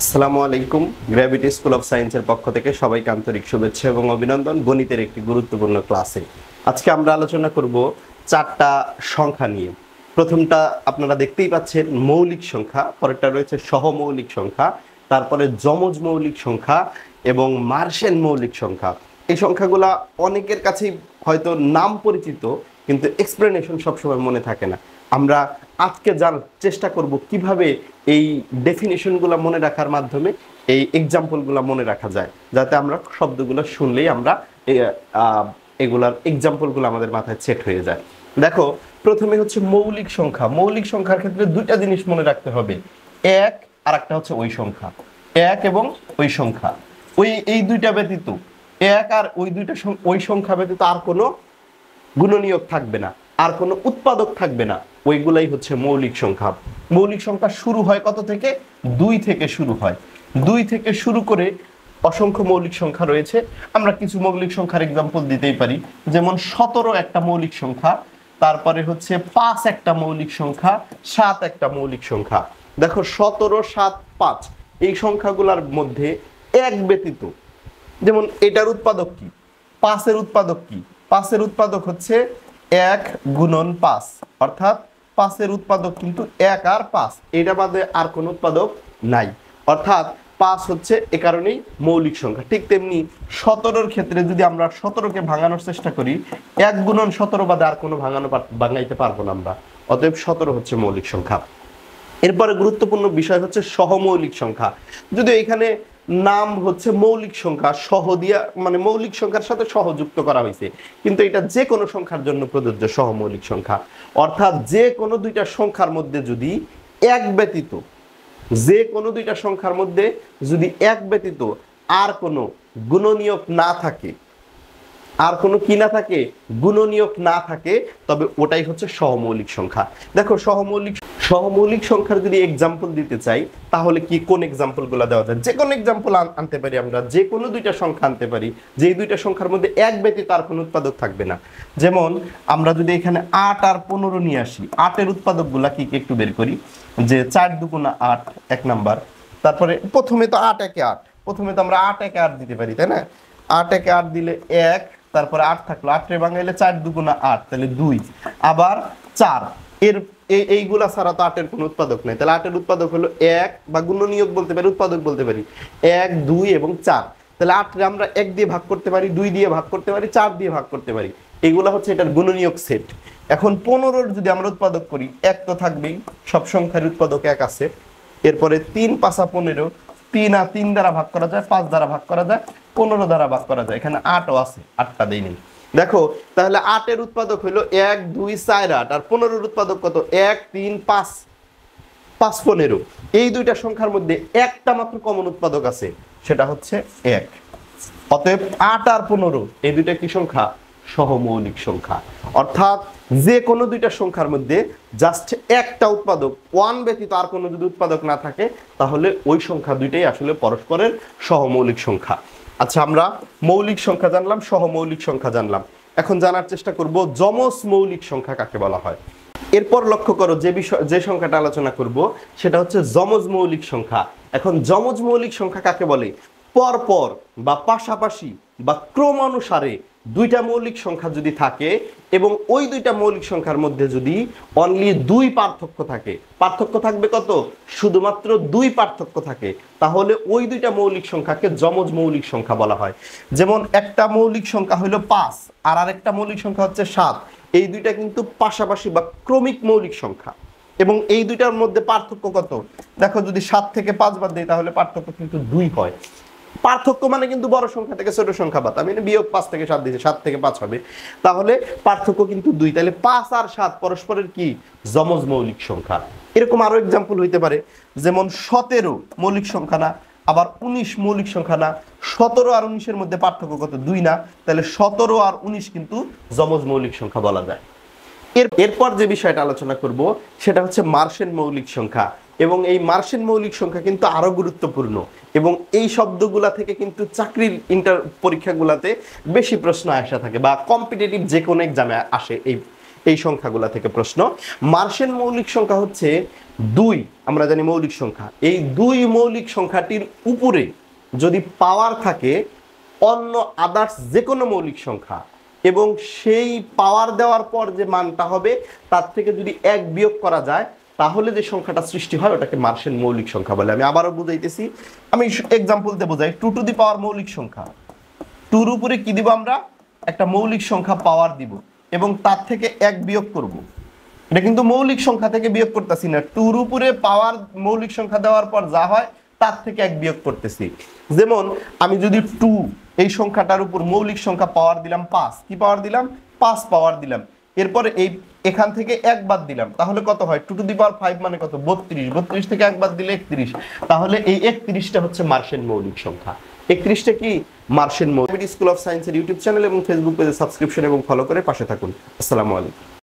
আসসালামু আলাইকুম। Gravity school of সায়েন্সের পক্ষ থেকে সবাইকে আন্তরিক শুভেচ্ছা এবং অভিনন্দন গণিতের একটি গুরুত্বপূর্ণ ক্লাসে। আজকে আমরা আলোচনা করব চারটা সংখ্যা নিয়ে। প্রথমটা আপনারা দেখতেই পাচ্ছেন মৌলিক সংখ্যা, পরেরটা রয়েছে সহমৌলিক সংখ্যা, তারপরে যমজ মৌলিক সংখ্যা এবং মার্শেন মৌলিক সংখ্যা। এই সংখ্যাগুলা অনেকের কাছেই হয়তো নাম পরিচিত, কিন্তু এক্সপ্লেনেশন সবসময় মনে থাকে না। আমরা আজকে জানার চেষ্টা করব কিভাবে এই ডেফিনিশনগুলো মনে রাখার মাধ্যমে এই এক্সাম্পলগুলো মনে রাখা যায়, যাতে আমরা শব্দগুলো শুনলেই আমরা এগুলার এক্সাম্পলগুলো আমাদের মাথায় সেট হয়ে যায়। দেখো, প্রথমে হচ্ছে মৌলিক সংখ্যা। মৌলিক সংখ্যার ক্ষেত্রে দুইটা জিনিস মনে রাখতে হবে, এক আর একটা হচ্ছে ওই সংখ্যা। এক এবং ওই সংখ্যা, এই দুইটা ব্যতীত, এক আর ওই সংখ্যা ব্যতীত আর কোনো গুণনীয়ক থাকবে না, আর কোনো উৎপাদক থাকবে না। ওইগুলাই হচ্ছে মৌলিক সংখ্যা। মৌলিক সংখ্যা শুরু হয় কত থেকে? 2 থেকে শুরু হয়। 2 থেকে শুরু করে অসংখ্য মৌলিক সংখ্যা রয়েছে। আমরা কিছু মৌলিক সংখ্যার এক্সাম্পল দিতেই পারি, যেমন 17 একটা মৌলিক সংখ্যা, তারপরে হচ্ছে 5 একটা মৌলিক সংখ্যা, 7 একটা মৌলিক সংখ্যা। দেখো, 17, 7, 5 এই সংখ্যাগুলোর মধ্যে এক ব্যতীত, যেমন এটার উৎপাদক কি? 5 এর উৎপাদক কি? 5 এর উৎপাদক হচ্ছে 1 গুণন 5, অর্থাৎ 5 এর উৎপাদক কিন্তু 1 আর 5, এটা বাদে আর কোনো উৎপাদক নাই। অর্থাৎ 5 হচ্ছে এ কারণেই মৌলিক সংখ্যা। ঠিক তেমনি 17-র ক্ষেত্রে যদি আমরা 17কে ভাঙানোর চেষ্টা করি, 1 গুণন 17 বাদে আর কোনো ভাঙাইতে পারবো না আমরা। অতএব 17 হচ্ছে মৌলিক সংখ্যা। এরপরে গুরুত্বপূর্ণ বিষয় হচ্ছে সহমৌলিক সংখ্যা। যদিও এখানে নাম হচ্ছে মৌলিক সংখ্যা, সহ দিয়া মানে মৌলিক সংখ্যার সাথে সহযুক্ত করা হয়েছে, কিন্তু এটা যে কোনো সংখ্যার জন্য প্রযোজ্য। সহমৌলিক সংখ্যা অর্থাৎ যে কোনো দুইটা সংখ্যার মধ্যে যদি এক ব্যতীত, যে কোনো দুইটা সংখ্যার মধ্যে যদি এক ব্যতীত আর কোনো গুণনীয়ক না থাকে, আর কোনো কি না থাকে, গুণনীয়ক না থাকে, তবে ওটাই হচ্ছে সহমৌলিক সংখ্যা। দেখো, সহমৌলিক সংখ্যার যদি এক্সাম্পল দিতে চাই, তাহলে কি কোন এক্সাম্পলগুলো দেওয়া যায়? যে কোনো এক্সাম্পল আনতে পারি আমরা, যে কোনো দুইটা সংখ্যা আনতে পারি, যে দুইটা সংখ্যার মধ্যে এক ব্যতীত আর কোনো উৎপাদক থাকবে না। যেমন আমরা যদি এখানে 8 আর 15 নিয়ে আসি, 8 এর উৎপাদকগুলা কি একটু বের করি। যে 4 দুগুণা 8 এক নাম্বার, তারপরে প্রথমে তো 8 একে 8, প্রথমে তো আমরা 8 একে 8 দিতে পারি, তাই না? 8 একে 8 দিলে 1, তারপরে 8 থাকলো, 8 রে ভাঙাইলে 4 দুগুণা 8, তাহলে 2, আবার 4। এইগুলা ছাড়া তো 8 এর কোনো উৎপাদক নাই, তাহলে 8 এর উৎপাদক হলো 1, বা গুণনীয়ক বলতে পারি, উৎপাদক বলতে পারি 1, 2 এবং 4। তাহলে 8 রে আমরা 1 দিয়ে ভাগ করতে পারি, 2 দিয়ে ভাগ করতে পারি, 4 দিয়ে ভাগ করতে পারি। এগুলা হচ্ছে এটার গুণনীয়ক সেট। এখন 15-র যদি আমরা উৎপাদক করি, 1 তো থাকবেই, সব সংখ্যার উৎপাদক 1 আছে। এরপরে 3 5 15, 3 আর 3 দ্বারা ভাগ করা যায়, 5 দ্বারা ভাগ করা যায়, 15 দ্বারা ভাগ করা যায়। এখানে 8ও আছে, 8টা দেইনি। দেখো, তাহলে 8 এর উৎপাদক হলো 1 2 4 8, আর 15-এর উৎপাদক কত? 1 3 5 5 15। এই দুইটা সংখ্যার মধ্যে একটা মাত্র কমন উৎপাদক আছে, সেটা হচ্ছে 1। অতএব 8 আর 15 এই দুইটা কি সংখ্যা? সহমৌলিক সংখ্যা। অর্থাৎ যে কোনো দুইটা সংখ্যার মধ্যে জাস্ট একটা উৎপাদক, 1 ব্যতীত আর কোনো যদি উৎপাদক না থাকে, তাহলে ওই সংখ্যা দুইটাই আসলে পরস্পরের সহমৌলিক সংখ্যা। আচ্ছা, আমরা মৌলিক সংখ্যা জানলাম, সহমৌলিক সংখ্যা জানলাম। এখন জানার চেষ্টা করব যমজ মৌলিক সংখ্যা কাকে বলা হয়। এরপর লক্ষ্য করো, যে সংখ্যাটা আলোচনা করব সেটা হচ্ছে যমজ মৌলিক সংখ্যা। এখন যমজ মৌলিক সংখ্যা কাকে বলে? পরপর বা পাশাপাশি বা ক্রমানুসারে দুইটা মৌলিক সংখ্যা যদি থাকে, এবং ওই দুইটা মৌলিক সংখ্যার মধ্যে যদি অনলি 2 পার্থক্য থাকে, পার্থক্য থাকবে কত? শুধুমাত্র 2 পার্থক্য থাকে, তাহলে ওই দুইটা মৌলিক সংখ্যাকে যমজ মৌলিক সংখ্যা বলা হয়। যেমন একটা মৌলিক সংখ্যা হলো 5, আর আরেকটা মৌলিক সংখ্যা হচ্ছে 7। এই দুইটা কিন্তু পাশাপাশি বা ক্রমিক মৌলিক সংখ্যা, এবং এই দুইটার মধ্যে পার্থক্য কত? দেখো, যদি 7 থেকে 5 বাদ দেই, তাহলে পার্থক্য কিন্তু 2 হয়। পার্থক্য মানে কিন্তু বড় সংখ্যা থেকে ছোট সংখ্যা বাদ, আমি বিয়োগ 5 থেকে 7 দিয়েছি, 7 থেকে 5 হবে, তাহলে পার্থক্য কিন্তু 2। তাহলে 5 আর 7 পরস্পরের কি? যমজ মৌলিক সংখ্যা। এরকম আরো এক্সাম্পল হইতে পারে, যেমন 17 মৌলিক সংখ্যা না, আবার 19 মৌলিক সংখ্যা না। 17 আর 19-এর মধ্যে পার্থক্য কত? 2 না, তাহলে 17 আর 19 কিন্তু যমজ মৌলিক সংখ্যা বলা যায়। এরপর যে বিষয়টা আলোচনা করব সেটা হচ্ছে মার্শেন মৌলিক সংখ্যা। এবং এই মার্শেন মৌলিক সংখ্যা কিন্তু আরো গুরুত্বপূর্ণ, এবং এই শব্দগুলা থেকে কিন্তু চাকরির পরীক্ষাগুলোতে বেশি প্রশ্ন আসা থাকে, বা কম্পিটিটিভ যে কোনো এক্সামে আসে এই সংখ্যাগুলা থেকে প্রশ্ন। মার্শেন মৌলিক সংখ্যা হচ্ছে 2 আমরা জানি মৌলিক সংখ্যা, এই 2 মৌলিক সংখ্যাটির উপরে যদি পাওয়ার থাকে অন্য আদার্স যে কোনো মৌলিক সংখ্যা এবং সেই পাওয়ার দেওয়ার পর যে মানটা হবে তার থেকে যদি 1 বিয়োগ করা যায় তাহলে যে সংখ্যাটা সৃষ্টি হয় ওটাকে মার্শেন মৌলিক সংখ্যা বলে। আমি আবারও বুঝাইতেছি, আমি এক্সাম্পল দিয়ে বোঝাই। 2 টু দি পাওয়ার মৌলিক সংখ্যা, 2 উপরে কি দিব আমরা, একটা মৌলিক সংখ্যা পাওয়ার দিব এবং তার থেকে 1 বিয়োগ করব। এটা কিন্তু মৌলিক সংখ্যা থেকে বিয়োগ করতেছি না, 2 উপরে পাওয়ার মৌলিক সংখ্যা দেওয়ার পর যা হয় তার থেকে 1 বিয়োগ করতেছি। যেমন আমি যদি 2 এই সংখ্যাটার উপর মৌলিক সংখ্যা পাওয়ার দিলাম 5, কি পাওয়ার দিলাম, 5 পাওয়ার দিলাম, এরপরে এই এখান থেকে 1 বাদ দিলাম, তাহলে কত হয়, 2 টু দি পাওয়ার 5 মানে কত, 32, 32 থেকে 1 বাদ দিলে 31, তাহলে এই 31টা হচ্ছে মার্শেন মৌলিক সংখ্যা। 31টা কি, মার্শেন মৌলিক। স্কুল অফ সায়েন্সের ইউটিউব চ্যানেল এবং ফেসবুক পেজে সাবস্ক্রিপশন এবং ফলো করে পাশে থাকুন। আসসালামু আলাইকুম।